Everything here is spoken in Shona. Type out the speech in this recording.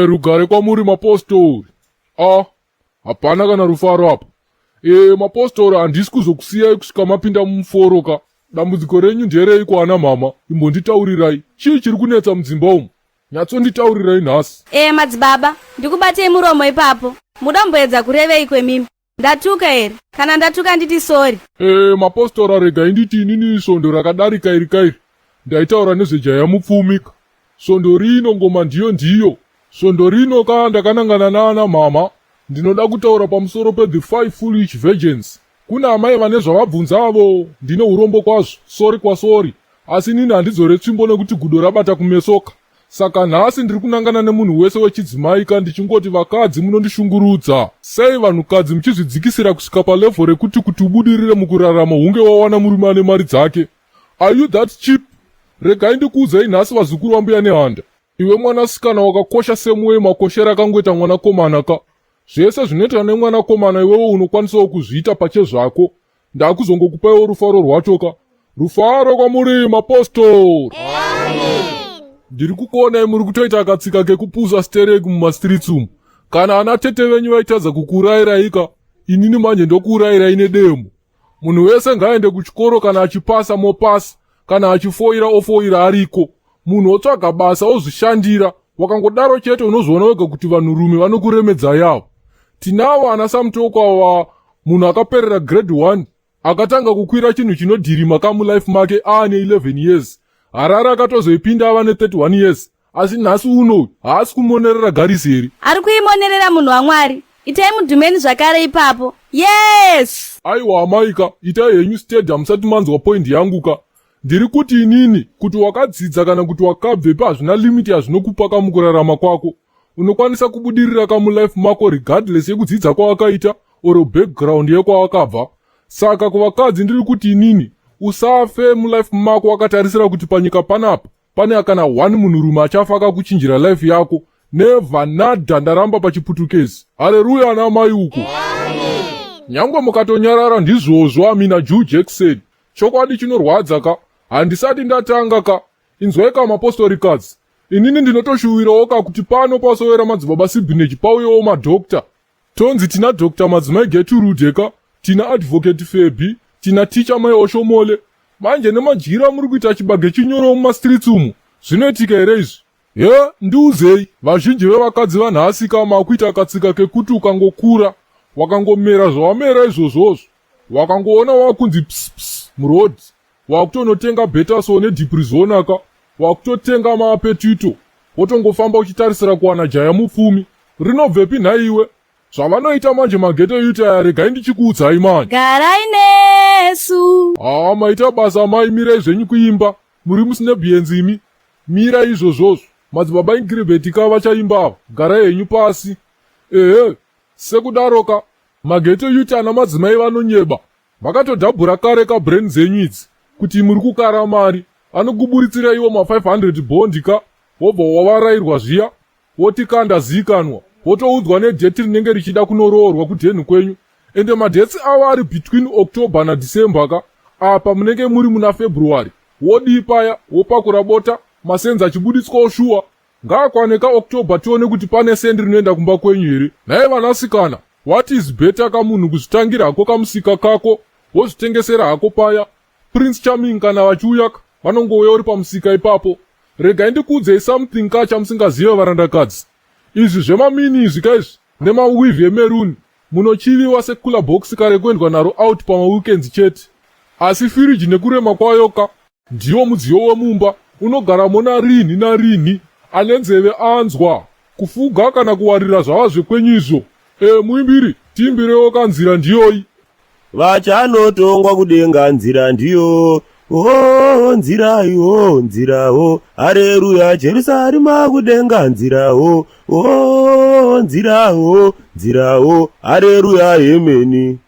Rugare kwamuri mapostori. Hapana kana rufaro apa. Mapostori handisi kuzokusiyai kusvika mapinda mumuforoka. Dambudziko renyu nderei kwana mama? Imbonditaurirai. Chii chiri kunetsa mudzimba umu? Nyatsonditaurirai nhasi. Madzibaba, ndikubatei muromo ipapo. Muda mboedza kurevei kwemimi. Ndatuka here? Kana ndatuka nditi sori. Mapostora regai nditi inini sondo rakadarika iri kairi. Ndaitaura nezvejaya mupfumika. Sondo rino ngoma ndiyo. Sondo rino ndakanangana nana mama. Ndinoda kutaura pamusoro the 5 foolish virgins. Kuna amai vane zvavabvunza avo. Ndine urombo kwazvo. Sori kwasori. Asi nini handidzore tsvimbo nekuti gudo rabata kumesoka. Saka nhasi ndiri kunangana nemunhu wese wechidzimai ndichingoti vakadzi munondishungurudza. Sei vanhukadzi muchizvidzikisira kusvika palevho rekuti ubudirire mukurarama hunge wawana murume ane mari dzake? Are you that cheap? Regai ndikuudzei nhasi vazukuru vambuya nehanda. Iwe mwanasikana wakakosha semuwe makoshera akangoita mwanakomana ka. Zvese zvinoita nemwanakomana iwewo unokwanisawo kuzviita pache zvako. Ndakuzongokupaiwo rufaro rwacho ka. Rufaro kwamuri mapostori. Ndiri kukuonai muri kutoita katsika kekupusa stereki mumastreets umu. Kana ana tete venyu vaitadza kukurayirai ka, inini manje ndokurayirai nedemo. Munhu wese ngaaende kuchikoro kana achipasa mopasa, kana achifoira ofoira ariko. Munhu otsvaga basa ozvishandira, wakangodaro chete unozoona wega kuti vanhurume vanokuremedza yavo. Tinavo ana Samutoko awa munhu akaperera grade 1, akatanga kukwira chinhu chinodhirima kamulife make aane 11 years. Harara akatozoipinda ava ne31 years. Asi nhasi uno haasi kumonerera garisi here. Ari kuimonerera munhu waMwari. Itai mudhumeni zvakare ipapo. Yes! Aiwa amaika, itai henyu stadium musati manzwa point yangu ka. Ndiri kuti inini, kuti wakadzidza kana kuti wakabvepa hazvina limiti yazvinokupa kamukurarama kwako. Unokwanisa kubudirira kamulife mako regardless yekudzidza kwawakaita oro background yekwawakabva. Saka kuvakadzi ndiri kuti inini, usafe mulife mako wakatarisira kuti panyika panapa pane akana 1 munhurume achafa akakuchinjira life yako. Never nada, ndaramba pachiputukezi. Haleluya ana mai uko. Nyangwe mukatonyarara ndizvozvo Amina Jew Jackson. Chokwadi chinorwadza ka. Handisati ndatanga ka. Inzwai ka mapostorikadzi. Inini ndinotoshuwirawo ka kuti pano pasowera madzibaba sibhineji pauyewo madokta. Tonzi tina Dr. Madzimai Gertrude ka. Tina Advocate Febi. Tina Teacher Mai Oshomole. Manje nemajira muri kuita chibage chinyoro mumastreets umu. Zvinoitika here izvi? Ndiuzei, vazhinji vevakadzi vanhasi kama kuita katsika kekuti ukangokura, wakangomera zvawamera izvozvozvo, wakangoona wakunzi pss muroad, wakutonotenga betaso nediprizona ka, wakutotenga maapetito, wotongofamba uchitarisira kuwana jaya mupfumi. Rinobvepi nhaiwe? Zvavanoita manje maghetto youth aya regai ndichikuudzai manje. Garai nesu. Maita basa mai, mirai zvenyu kuimba. Muri musine bhienzimi. Mira izvozvozvo. Madzibaba ingiribheti ka vachaimba. Garai henyu pasi. Sekudaroka maghetto youth ana madzimai vanonyeba. Vakatodhabhura kare ka brain dzenyu idzi kuti muri kukara mari. Anokuburitsira iwo ma500 bondi ka. Wobva wavarayirwa zviya. Woti kandazikanwa. Wotoudzwa nedheti rinenge richida kunoroorwa kudhenhu kwenyu. Ende madhetsi ava ari between October na December ka. Apa munenge muri muna February. Wodi paya, wopakura bota, masenza achibuditswa oshuwa. Ngaakwane ka October tione kuti pane sendi rinoenda kumba kwenyu here. Naye vanasikana, what is better ka munhu kuzvitangira hako kamusika kako, wozvitengesera hako paya. Prince Charming kana vachiuya vanongouya uri pamusika ipapo. Regai ndikuudzei something ka chamusingazive varandakadzi. Izvi zvemamini izvi kaizvi, nemaweave emeruni, munochiviwa sekula box kare kuendwa naro out pamaweekends chete. Asi firiji nekurema kwayo ka, ndiwo mudziyo wemumba, unogara mona rini narini, anenzeve anzwa, kufuga kana kuwarira zvava zvekwenyu izvo. Muimbiri, tiimbirewo kanzira ndiyoyi. Vachanotongwa kudenga nzira ndiyo. Nzirayo, nziraho, haleluya, Jerusalema kudenga nziraho. Nziraho, nziraho, haleluya, ameni.